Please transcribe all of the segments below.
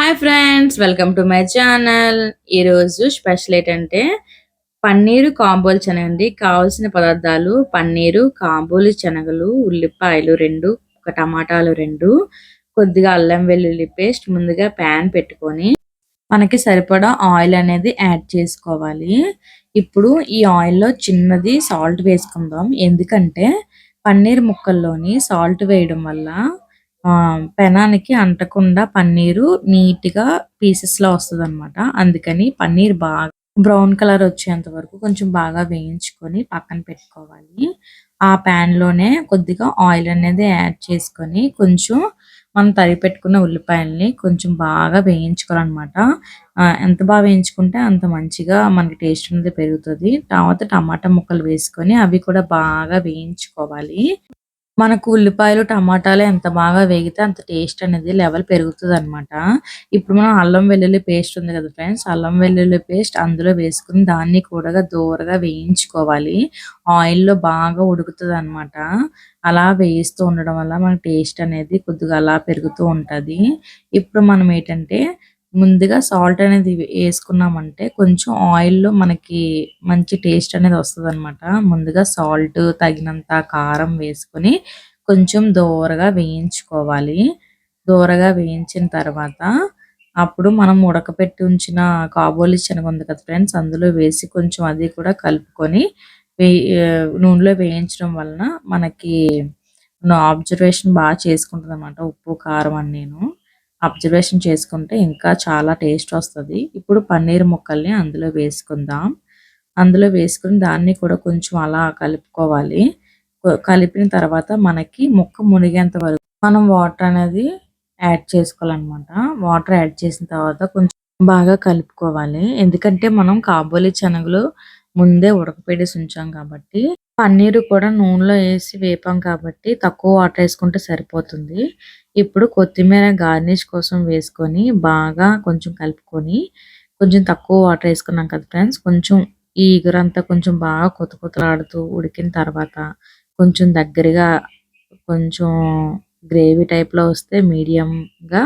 Hi friends, welcome to my channel. ఈరోజు special ఏంటంటే పన్నీరు కాబోలి శనగండి. కావాల్సిన పదార్థాలు పన్నీరు, కాబోలి శనగలు, ఉల్లిపాయలు 2, ఒక టమాటాలు 2, కొద్దిగా అల్లం వెల్లుల్లి పేస్ట్. ముందుగా ప్యాన్ పెట్టుకొని మనకి సరిపడా ఆయిల్ అనేది యాడ్ చేసుకోవాలి. ఇప్పుడు ఈ ఆయిల్‌లో చిన్నది సాల్ట్ వేసుకుందాం. ఎందుకంటే పన్నీర్ ముక్కల్లోని సాల్ట్ వేయడం వల్ల పెనానికి అంటకుండా పన్నీరు నీట్‌గా పీసెస్‌లో వస్తదనమాట. అందుకని పన్నీర్ బాగా బ్రౌన్ కలర్ వచ్చేంత వరకు కొంచెం బాగా వేయించుకొని పక్కన పెట్టుకోవాలి. ఆ ప్యాన్‌లోనే కొద్దిగా ఆయిల్ అనేది యాడ్ చేసుకొని కొంచెం మనం తరిగి పెట్టుకున్న ఉల్లిపాయల్ని కొంచెం బాగా వేయించుకోవాలనమాట. ఎంత బాగా వేయించుకుంటే అంత మంచిగా మనకి టేస్ట్ అనేది పెరుగుతది. తర్వాత టమాటా ముక్కలు వేసుకొని అవి కూడా బాగా వేయించుకోవాలి. మనకు ఉల్లిపాయలు, టమాటాలు ఎంత బాగా వేగితే అంత టేస్ట్ అనేది లెవెల్ పెరుగుతదనమాట. ఇప్పుడు మనం అల్లం వెల్లుల్లి పేస్ట్ ఉంది కదా ఫ్రెండ్స్! అల్లం వెల్లుల్లి పేస్ట్ అందులో వేసుకొని దాన్ని కూడా దోరగా వేయించుకోవాలి. ఆయిల్‌లో బాగా ఉడుకుతదనమాట. అలా వేయిస్తూ ఉండడం వల్ల మనకి టేస్ట్ అనేది కొద్దిగా అలా పెరుగుతూ ఉంటది. ఇప్పుడు మనం ఏంటంటే ముందుగా సాల్ట్ అనేది ఏసుకున్నామంటే కొంచెం ఆయిల్‌లో మనకి మంచి టేస్ట్ అనేది వస్తదనమాట. ముందుగా సాల్ట్, తగినంత కారం వేసుకొని కొంచెం దోరగా వేయించుకోవాలి. దోరగా వేయించిన తర్వాత అప్పుడు మనం ఉడకపెట్టి ఉంచిన కాబోలి శనగ ఉంది కదా ఫ్రెండ్స్! అందులో వేసి కొంచెం అది కూడా కలుపుకొని నూనెలో వేయించడం వలన మనకి అబ్జర్వేషన్ చేసుకుంటదనమాట. ఉప్పు, కారం అన్నీను. అబ్జర్వేషన్ చేసుకుంటే ఇంకా చాలా టేస్ట్ వస్తది. ఇప్పుడు పన్నీర్ ముక్కల్ని అందులో వేసుకుందాం. అందులో వేసుకొని దాన్ని కూడా కొంచెం అలా కలుపుకోవాలి. కలిపిన తర్వాత మనకి ముక్క మునిగేంత వరకు మనం వాటర్ అనేది యాడ్ చేసుకోవాలనమాట. వాటర్ యాడ్ చేసిన తర్వాత కొంచెం బాగా కలుపుకోవాలి. ఎందుకంటే మనం కాబోలి శనగలు ముందే ఉడకపెట్టేసి ఉంచాం కాబట్టి, పన్నీరు కూడా నూనెలో ఏసి వేపాం కాబట్టి తక్కువ వాటర్ ఏసుకుంటే సరిపోతుంది. ఇప్పుడు కొత్తిమీర గార్నిష్ కోసం వేసుకొని బాగా కొంచెం కలుపుకొని, కొంచెం తక్కువ వాటర్ ఏసుకున్నాం కదా ఫ్రెండ్స్! కొంచెం ఈ ఇగురంతా కొంచెం బాగా కొతకొతలాడుతూ ఉడికిన తర్వాత కొంచెం దగ్గరగా కొంచెం గ్రేవీ టైప్‌లో వస్తే మీడియంగా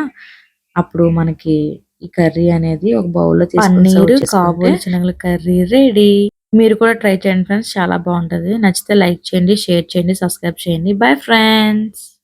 అప్పుడు మనకి ఈ కర్రీ అనేది ఒక బౌల్‌లో తీసుకొని సర్వ్ చేసుకుంటే కాబోలి శనగల కర్రీ రెడీ. మీరు కూడా ట్రై చేయండి ఫ్రెండ్స్. చాలా బావుంటది. నచ్చితే లైక్ చేయండి, షేర్ చేయండి, సబ్స్క్రైబ్ చేయండి. Bye friends.